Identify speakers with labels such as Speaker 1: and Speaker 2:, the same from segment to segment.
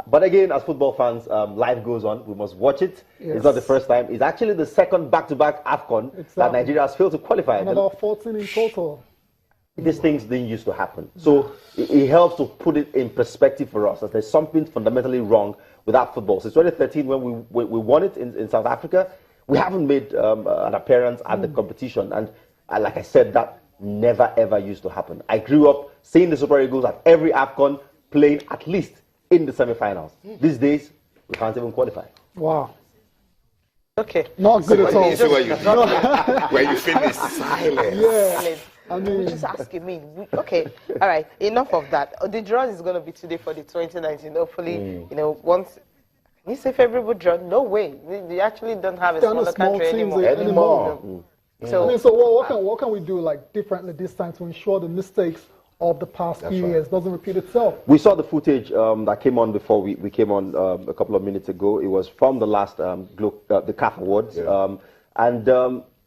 Speaker 1: But again, as football fans, life goes on. We must watch it.
Speaker 2: Yes.
Speaker 1: It's not the first time. It's actually the second back-to-back AFCON that Nigeria has failed to qualify.
Speaker 2: And about 14 in total.
Speaker 1: These things didn't used to happen. So it helps to put it in perspective for us that there's something fundamentally wrong with our football. Since 2013, when we won it in South Africa, we haven't made an appearance at the competition. And like I said, that never, ever used to happen. I grew up seeing the Super Eagles at every AFCON playing at least in the semi-finals. These days, we can't even qualify.
Speaker 2: Wow.
Speaker 3: Okay.
Speaker 2: Not good at all.
Speaker 4: You see where you finish silence.
Speaker 2: Yeah. I mean,
Speaker 3: just asking me. Okay, all right. Enough of that. The draw is going to be today for the 2019. Hopefully, once you say favorable draw, no way. We actually don't have a smaller country anymore.
Speaker 2: So, I mean, so what can we do differently this time to ensure the mistakes of the past few years doesn't repeat itself?
Speaker 1: We saw the footage that came on before we came on a couple of minutes ago. It was from the last the CAF Awards,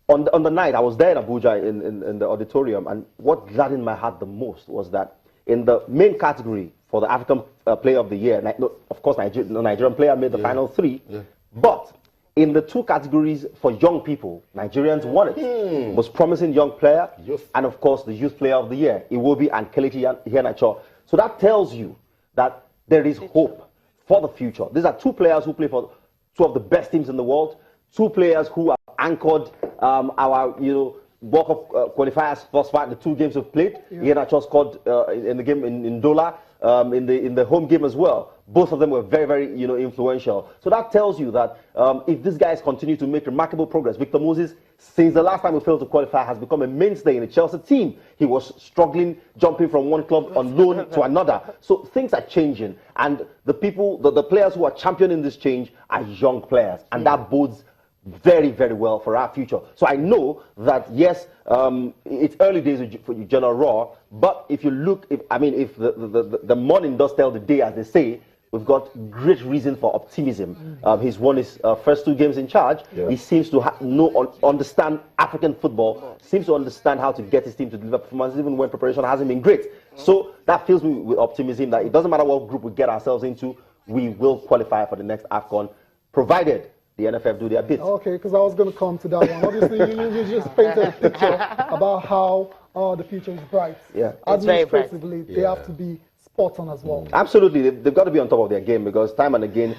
Speaker 1: On the night, I was there in Abuja in the auditorium, and what gladdened my heart the most was that in the main category for the African Player of the Year, of course, the Nigerian player made the final three, but in the two categories for young people, Nigerians won it. Most promising young player, and of course, the Youth Player of the Year, Iwobi and Kelechi Iheanacho. So that tells you that there is hope for the future. These are two players who play for two of the best teams in the world, two players who are anchored our World Cup qualifiers thus far, the two games we've played. Iheanacho scored in the game in Dola, in the home game as well. Both of them were very, very influential. So that tells you that if these guys continue to make remarkable progress, Victor Moses, since the last time we failed to qualify, has become a mainstay in the Chelsea team. He was struggling, jumping from one club on loan to another. So things are changing, and the players who are championing this change are young players, and that bodes very, very well for our future. So I know that, yes, it's early days for General Raw, but if you look, if the morning does tell the day, as they say, we've got great reason for optimism. He's won his first two games in charge. He seems to understand African football, seems to understand how to get his team to deliver performances, even when preparation hasn't been great. So that fills me with optimism that it doesn't matter what group we get ourselves into, we will qualify for the next AFCON, provided the NFF do their bit.
Speaker 2: Okay, because I was going to come to that one. Obviously, you just painted a picture about how the future is bright.
Speaker 1: Yeah,
Speaker 2: administratively, they have to be spot on as well.
Speaker 1: Absolutely, they've got to be on top of their game, because time and again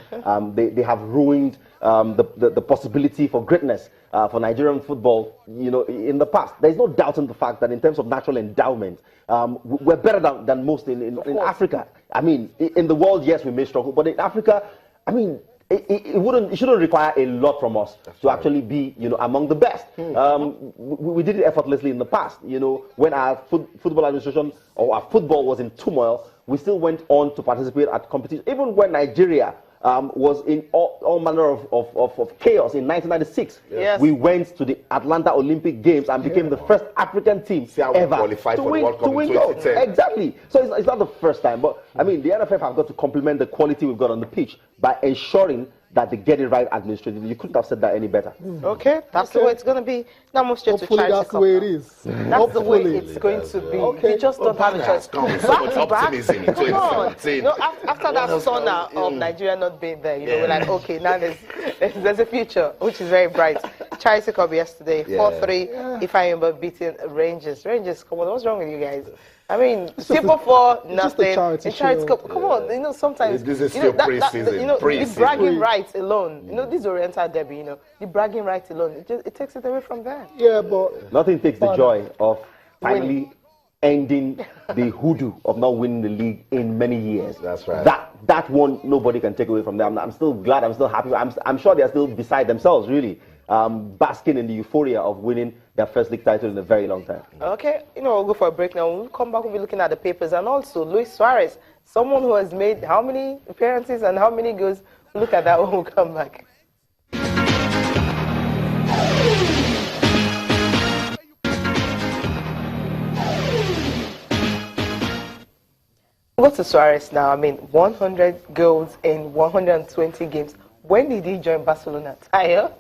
Speaker 1: they have ruined the possibility for greatness for Nigerian football. In the past, there's no doubt in the fact that in terms of natural endowment, we're better than most in Africa. I mean, in the world, yes, we may struggle, but in Africa, I mean, it shouldn't require a lot from us to actually be, among the best. We did it effortlessly in the past. When our football administration or our football was in turmoil, we still went on to participate at competition. Even when Nigeria was in all manner of chaos in 1996, we went to the Atlanta Olympic Games and became the first African team ever to win gold. Exactly. So it's not the first time, but I mean, the NFF have got to complement the quality we've got on the pitch by ensuring that they get it right administratively. You couldn't have said that any better.
Speaker 3: Okay, that's the way it's going to be. Now move straight to Charity
Speaker 2: that's the way it is.
Speaker 3: That's the way it's going to be.
Speaker 2: Okay.
Speaker 3: We just don't have a choice.
Speaker 4: So much optimism.
Speaker 3: Come on. After that sauna of Nigeria not being there, we're like, okay, now there's a future, which is very bright. Charity Cup yesterday, 4-3. If I remember, beating Rangers. Come on, what's wrong with you guys? I mean, Super 4, nothing. Charity Cup, come on. Sometimes
Speaker 4: this is still pre-season.
Speaker 3: The bragging rights alone. This Oriental Derby. The bragging rights alone. It takes it away from there.
Speaker 2: Yeah, but
Speaker 1: nothing takes the joy of finally ending the hoodoo of not winning the league in many years.
Speaker 4: That's right.
Speaker 1: That one nobody can take away from them. I'm still glad. I'm still happy. I'm sure they're still beside themselves, really, basking in the euphoria of winning their first league title in a very long time.
Speaker 3: Okay, we'll go for a break now. When we come back, we'll be looking at the papers, and also Luis Suarez, someone who has made how many appearances and how many goals. We'll look at that when we come back. We'll go to Suarez now. I mean, 100 goals in 120 games. When did he join Barcelona? Tayo?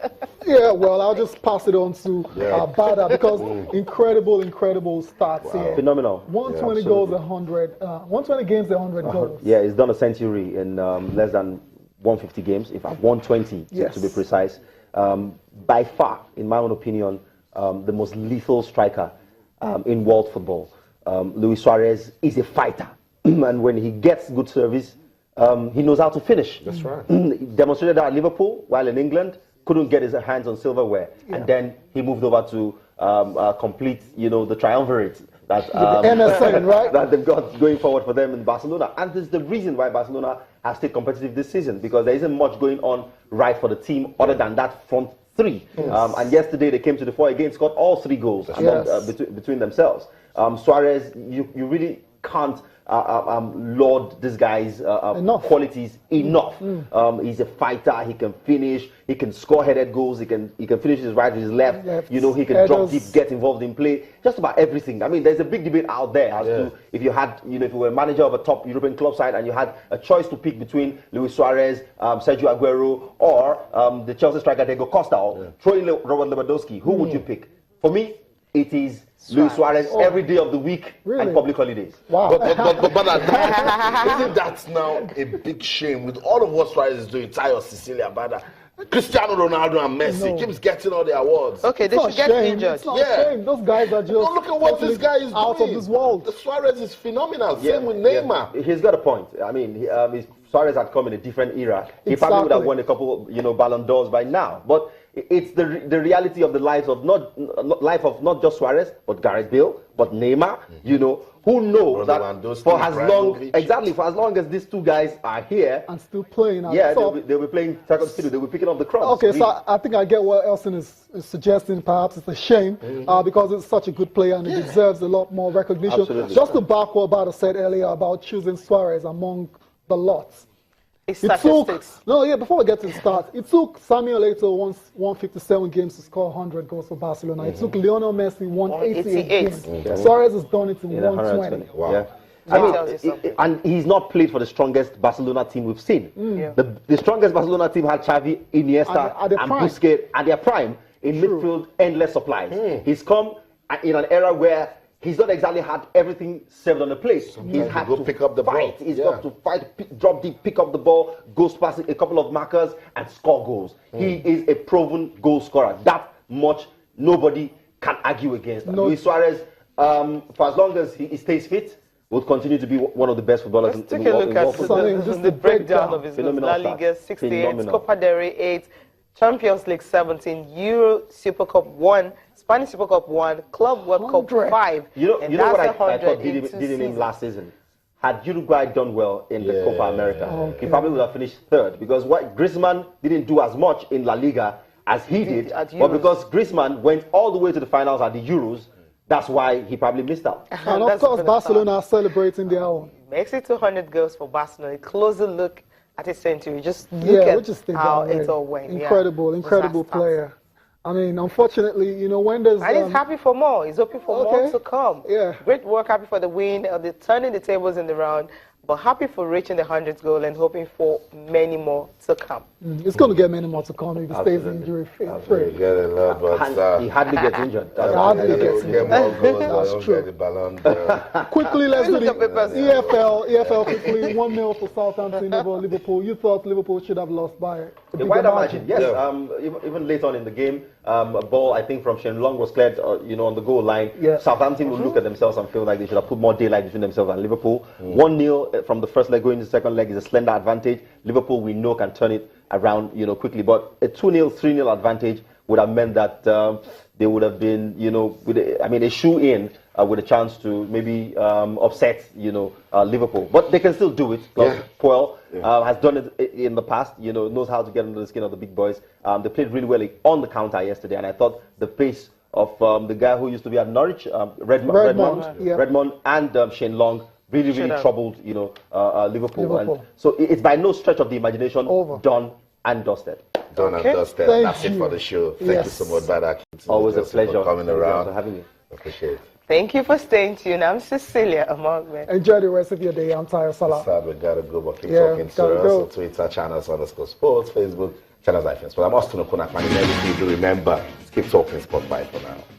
Speaker 2: Yeah, well, I'll just pass it on to Bada because incredible starts here.
Speaker 1: Phenomenal.
Speaker 2: 120 goals, 120 games, 100 goals.
Speaker 1: Yeah, he's done a century in less than 150 games, in fact 120 to be precise. By far, in my own opinion, the most lethal striker in world football. Luis Suarez is a fighter, and when he gets good service, he knows how to finish.
Speaker 4: That's right.
Speaker 1: He demonstrated that at Liverpool while in England, couldn't get his hands on silverware, and then he moved over to complete, the triumvirate that
Speaker 2: MSN, right?
Speaker 1: that they've got going forward for them in Barcelona. And this is the reason why Barcelona have stayed competitive this season, because there isn't much going on right for the team other than that front three. Yes. And yesterday they came to the fore again, scored all 3 goals between themselves. Suarez, you really can't laud this guy's qualities enough. He's a fighter. He can finish. He can score headed goals. He can finish his right with his left. He can drop deep, get involved in play. Just about everything. I mean, there's a big debate out there as to if you had, if you were a manager of a top European club side and you had a choice to pick between Luis Suarez, Sergio Aguero, or the Chelsea striker Diego Costa, or throw in Robert Lewandowski, who would you pick? For me, it is Luis Suarez every day of the week and public holidays.
Speaker 2: Wow.
Speaker 4: But isn't that now a big shame with all of what Suarez is doing? Tayo, Cecilia, Bada, Cristiano Ronaldo and Messi keeps getting all the awards.
Speaker 3: Okay, they should get injured.
Speaker 2: It's not a shame. Those guys are just
Speaker 4: look at what this guy is
Speaker 2: out
Speaker 4: doing.
Speaker 2: of this world.
Speaker 4: The Suarez is phenomenal. Same with Neymar.
Speaker 1: He's got a point. I mean, Suarez had come in a different era. He probably would have won a couple, Ballon d'Ors by now. But it's the reality of the life of not just Suarez, but Gareth Bale, but Neymar. Who knows that for as long as these 2 guys are here
Speaker 2: and still playing,
Speaker 1: they'll be playing second fiddle. They'll be picking up the crumbs.
Speaker 2: Okay, so I think I get what Elson is suggesting. Perhaps it's a shame because it's such a good player and he deserves a lot more recognition.
Speaker 1: Absolutely.
Speaker 2: Just to back what Bada said earlier about choosing Suarez among the lots.
Speaker 3: Before
Speaker 2: we get to the start, it took Samuel Eto'o 157 games to score 100 goals for Barcelona. It took Lionel Messi 188 games. Suarez has done it in 120.
Speaker 4: Wow.
Speaker 1: Yeah. I mean, and he's not played for the strongest Barcelona team we've seen. The strongest Barcelona team had Xavi, Iniesta, and Busquets at their prime in midfield, endless supplies. He's come in an era where he's not exactly had everything served on the plate. He's had to
Speaker 4: pick up the ball.
Speaker 1: He's got to fight, drop deep, pick up the ball, go past a couple of markers, and score goals. He is a proven goal scorer. That much nobody can argue against. Luis Suarez, for as long as he stays fit, will continue to be one of the best footballers in the world.
Speaker 3: Let's take a look at the breakdown of his goals. La Liga 68, Copa del Rey 8, Champions League 17, Euro Super Cup 1, Spanish Super Cup 1, Club World Cup 5.
Speaker 1: You know what I thought did him last season? Had Uruguay done well in the Copa America, he probably would have finished 3rd, because Griezmann didn't do as much in La Liga as he did, but because Griezmann went all the way to the finals at the Euros, that's why he probably missed out.
Speaker 2: And of course, Barcelona are celebrating their own.
Speaker 3: Makes it 200 goals for Barcelona. A closer look at his century. Just look at how it all went.
Speaker 2: Incredible player. I mean, unfortunately, when there's...
Speaker 3: And he's happy for more. He's hoping for more to come.
Speaker 2: Yeah.
Speaker 3: Great work, happy for the win, turning the tables in the round, but happy for reaching the 100th goal and hoping for many more to come.
Speaker 2: It's going to get many more to come if he stays injury-free.
Speaker 1: He hardly gets injured.
Speaker 2: That's true. Quickly, let's do the EFL quickly. 1-0 for Southampton over Liverpool. You thought Liverpool should have lost by a bigger margin?
Speaker 1: Yes. Even late on in the game, a ball, I think, from Shane Long was cleared, on the goal line. Southampton will look at themselves and feel like they should have put more daylight between themselves and Liverpool. 1-0 from the first leg going into the second leg is a slender advantage. Liverpool, we know, can turn it around, quickly. But a 2-0, 3-0 advantage would have meant that they would have been, a shoe-in with a chance to maybe upset, Liverpool. But they can still do it. Puel has done it in the past, knows how to get under the skin of the big boys. They played really well on the counter yesterday, and I thought the pace of the guy who used to be at Norwich, Redmond, and Shane Long, really troubled, Liverpool. And so it's by no stretch of the imagination done and dusted.
Speaker 4: Done and dusted. That's it for the show. Thank you so much, Bada.
Speaker 1: Always a pleasure.
Speaker 4: For coming around.
Speaker 1: For having me.
Speaker 4: Appreciate it.
Speaker 3: Thank you for staying tuned. I'm Cecilia Amogbe.
Speaker 2: Enjoy the rest of your day. I'm Tayo Salah.
Speaker 4: Sad, we gotta go, but keep talking to us on Twitter, channels_sports, Facebook, channels iFans. But I'm Austin Okunak, and everything do remember, keep talking sport. Bye for now.